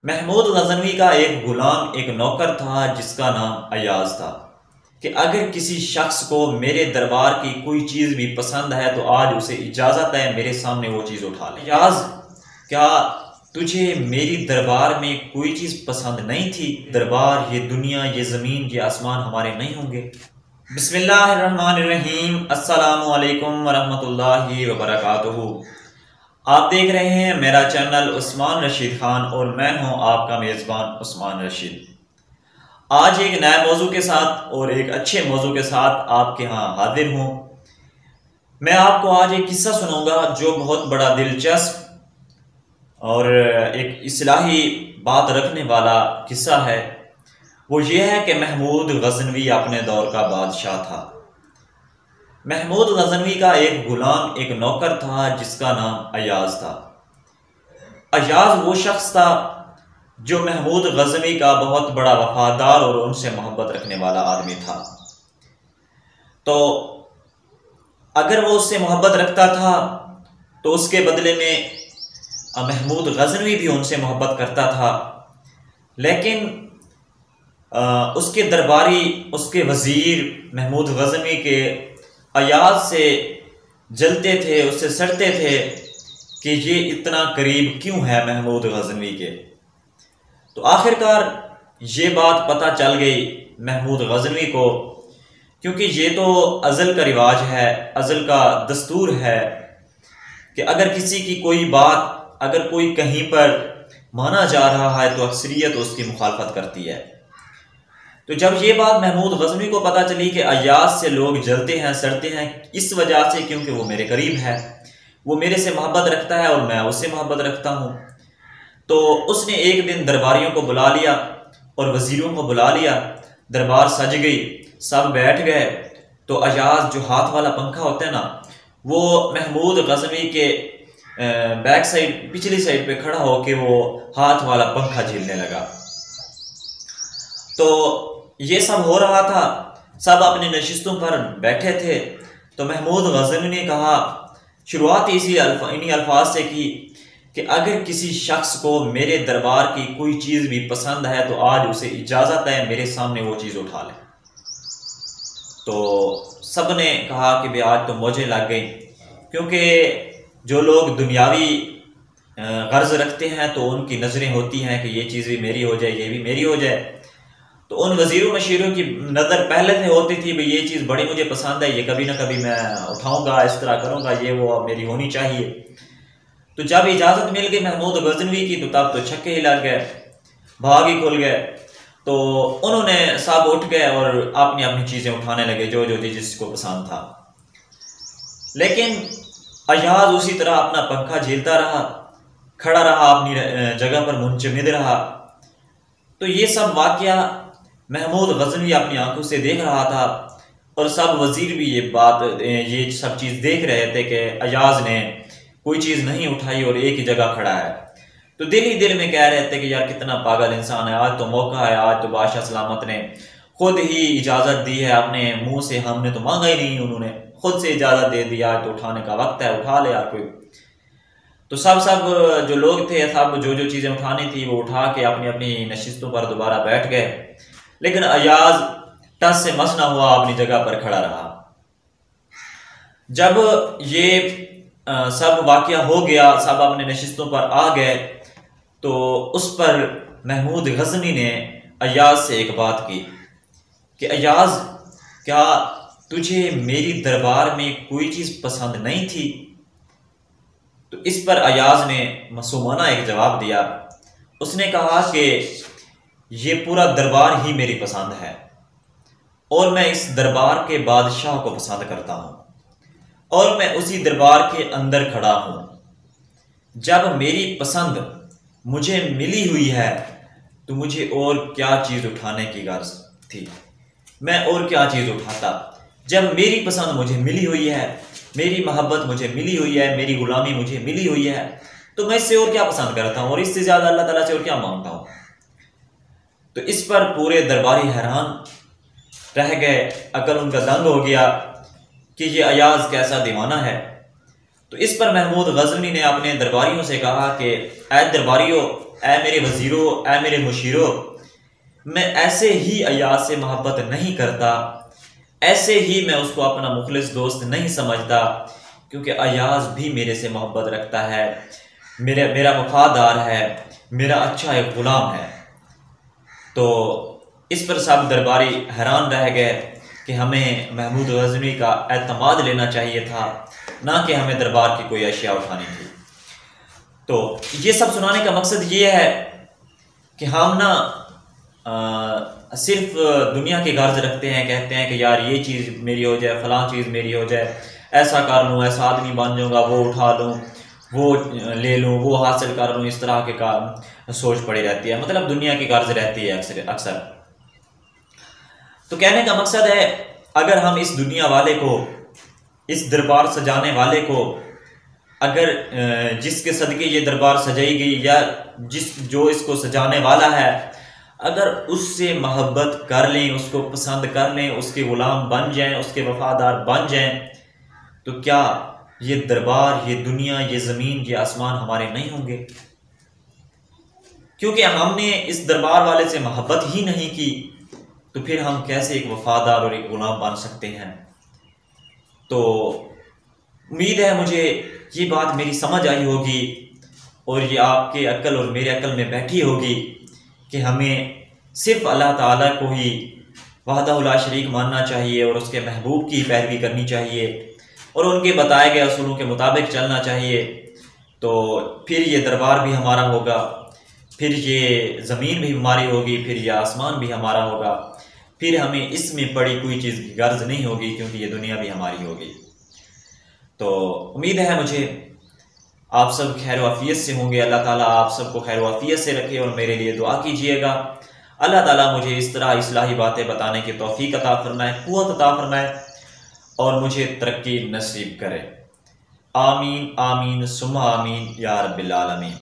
महमूद गजनवी का एक गुलाम एक नौकर था जिसका नाम अयाज था कि अगर किसी शख्स को मेरे दरबार की कोई चीज़ भी पसंद है तो आज उसे इजाज़त है मेरे सामने वो चीज़ उठा ले। अयाज, क्या तुझे मेरी दरबार में कोई चीज़ पसंद नहीं थी? दरबार, ये दुनिया, ये ज़मीन, ये आसमान हमारे नहीं होंगे? बिस्मिल्लाहिर्रहमानिर्रहीम। अस्सलामु अलैकुम वरहमतुल्लाहि वबरकातुहू। आप देख रहे हैं मेरा चैनल उस्मान रशीद खान और मैं हूं आपका मेज़बान उस्मान रशीद। आज एक नए मौजू के साथ और एक अच्छे मौजू के साथ आपके यहाँ हाजिर हूं। मैं आपको आज एक किस्सा सुनाऊंगा जो बहुत बड़ा दिलचस्प और एक इस्लाही बात रखने वाला किस्सा है। वो ये है कि महमूद गजनवी अपने दौर का बादशाह था। महमूद गजनवी का एक गुलाम एक नौकर था जिसका नाम अयाज था। अयाज वो शख्स था जो महमूद गजनवी का बहुत बड़ा वफादार और उनसे मोहब्बत रखने वाला आदमी था। तो अगर वो उससे मोहब्बत रखता था तो उसके बदले में महमूद गजनवी भी उनसे मोहब्बत करता था। लेकिन उसके दरबारी, उसके वजीर महमूद गजनवी के अयाज से जलते थे, उससे सड़ते थे कि ये इतना करीब क्यों है महमूद गजनवी के। तो आखिरकार ये बात पता चल गई महमूद गजनवी को, क्योंकि ये तो अज़ल का रिवाज है, अज़ल का दस्तूर है कि अगर किसी की कोई बात अगर कोई कहीं पर माना जा रहा है तो अक्सरियत उसकी मुखालफत करती है। तो जब ये बात महमूद गजनवी को पता चली कि अयाज से लोग जलते हैं, सड़ते हैं इस वजह से क्योंकि वो मेरे करीब है, वो मेरे से मोहब्बत रखता है और मैं उससे मोहब्बत रखता हूँ, तो उसने एक दिन दरबारियों को बुला लिया और वजीरों को बुला लिया। दरबार सज गई, सब बैठ गए। तो अयाज, जो हाथ वाला पंखा होता है ना, वो महमूद गजनवी के बैक साइड, पिछली साइड पे खड़ा होके वो हाथ वाला पंखा झेलने लगा। तो ये सब हो रहा था, सब अपनी नशिस्तों पर बैठे थे। तो महमूद गजनवी ने कहा, शुरुआत इन्हीं अल्फाज से की कि अगर किसी शख्स को मेरे दरबार की कोई चीज़ भी पसंद है तो आज उसे इजाज़त है मेरे सामने वो चीज़ उठा ले। तो सब ने कहा कि भाई आज तो मौजें लग गई, क्योंकि जो लोग दुनियावी गर्ज रखते हैं तो उनकी नज़रें होती हैं कि ये चीज़ भी मेरी हो जाए, ये भी मेरी हो जाए। तो उन वजीरों मशीरों की नज़र पहले से होती थी भाई ये चीज़ बड़ी मुझे पसंद है, ये कभी ना कभी मैं उठाऊंगा, इस तरह करूंगा, ये वो मेरी होनी चाहिए। तो जब इजाज़त मिल गई महमूद गजनवी की तो तब तो छक्के ही लग गए, भाग ही खुल गए। तो उन्होंने सब उठ गए और अपनी अपनी चीज़ें उठाने लगे जो जो जिसको पसंद था। लेकिन अयाज उसी तरह अपना पंखा झेलता रहा, खड़ा रहा, अपनी जगह पर मुंजमद रहा। तो ये सब वाकया महमूद गजनवी अपनी आंखों से देख रहा था और सब वजीर भी ये सब चीज़ देख रहे थे कि अयाज ने कोई चीज़ नहीं उठाई और एक ही जगह खड़ा है। तो दिल ही दिल में कह रहे थे कि यार कितना पागल इंसान है, आज तो मौका है, आज तो बादशाह सलामत ने खुद ही इजाज़त दी है अपने मुंह से, हमने तो मांगा ही नहीं, उन्होंने खुद से इजाज़त दे दी, आज तो उठाने का वक्त है, उठा ले यार कोई। तो सब जो लोग थे, सब जो चीज़ें उठानी थी वो उठा के अपनी अपनी नशिस्तों पर दोबारा बैठ गए। लेकिन अयाज टस से मस ना हुआ, अपनी जगह पर खड़ा रहा। जब ये सब वाकया हो गया, सब अपने नशिस्तों पर आ गए, तो उस पर महमूद गजनवी ने अयाज से एक बात की कि अयाज, क्या तुझे मेरी दरबार में कोई चीज़ पसंद नहीं थी? तो इस पर अयाज ने मासूमाना एक जवाब दिया। उसने कहा कि ये पूरा दरबार ही मेरी पसंद है और मैं इस दरबार के बादशाह को पसंद करता हूँ और मैं उसी दरबार के अंदर खड़ा हूँ। जब मेरी पसंद मुझे मिली हुई है तो मुझे और क्या चीज़ उठाने की गर्ज थी, मैं और क्या चीज़ उठाता। जब मेरी पसंद मुझे मिली हुई है, मेरी मोहब्बत मुझे मिली हुई है, मेरी गुलामी मुझे मिली हुई है, तो मैं इससे और क्या पसंद करता हूँ और इससे ज़्यादा अल्लाह ताला से और क्या मांगता हूँ। तो इस पर पूरे दरबारी हैरान रह गए, अकल उनका दंग हो गया कि ये अयाज कैसा दीवाना है। तो इस पर महमूद गजनवी ने अपने दरबारियों से कहा कि ऐ दरबारियों, ऐ मेरे वज़ीरों, ऐ मेरे मुशीरों, मैं ऐसे ही अयाज से मोहब्बत नहीं करता, ऐसे ही मैं उसको अपना मुखलिस दोस्त नहीं समझता, क्योंकि अयाज भी मेरे से मोहब्बत रखता है, मेरा वफादार है, मेरा अच्छा एक ग़ुलाम है। तो इस पर सब दरबारी हैरान रह गए कि हमें महमूद गज़नवी का एतमाद लेना चाहिए था, ना कि हमें दरबार की कोई अशिया उठानी थी। तो ये सब सुनाने का मकसद ये है कि हम ना सिर्फ दुनिया की गर्ज रखते हैं, कहते हैं कि यार ये चीज़ मेरी हो जाए, फ़लाँ चीज़ मेरी हो जाए, ऐसा कर लूँ, ऐसा आदमी बन जाऊँगा, वो उठा लूँ, वो ले लूँ, वो हासिल कर लूँ, इस तरह के काम सोच पड़ी रहती है, मतलब दुनिया की गर्ज रहती है अक्सर। तो कहने का मकसद है, अगर हम इस दुनिया वाले को, इस दरबार सजाने वाले को, अगर जिसके सदके ये दरबार सजाई गई या जो इसको सजाने वाला है, अगर उससे मोहब्बत कर लें, उसको पसंद कर लें, उसके ग़ुलाम बन जाएं, उसके वफादार बन जाएं, तो क्या ये दरबार, ये दुनिया, ये ज़मीन, ये आसमान हमारे नहीं होंगे? क्योंकि हमने इस दरबार वाले से मोहब्बत ही नहीं की, तो फिर हम कैसे एक वफादार और एक ग़ुलाम बन सकते हैं? तो उम्मीद है मुझे ये बात मेरी समझ आई होगी और ये आपके अक्ल और मेरे अक्ल में बैठी होगी कि हमें सिर्फ अल्लाह ताला को ही वहदहु ला शरीक मानना चाहिए और उसके महबूब की पैरवी करनी चाहिए और उनके बताए गए असूलों के मुताबिक चलना चाहिए। तो फिर ये दरबार भी हमारा होगा, फिर ये ज़मीन भी हमारी होगी, फिर ये आसमान भी हमारा होगा, फिर हमें इसमें पड़ी कोई चीज़ की गर्ज नहीं होगी, क्योंकि ये दुनिया भी हमारी होगी। तो उम्मीद है मुझे आप सब खैर वाफियत से होंगे। अल्लाह ताला आप सबको खैर वाफियत से रखे और मेरे लिए दुआ कीजिएगा। अल्लाह ताला मुझे इस तरह इस्लाही बातें बताने की तौफीक अता फरमाए, क़ुव्वत अता फरमाए और मुझे तरक्की नसीब करे। आमीन आमीन सुम्मा आमीन या रब्बिल आलमीन।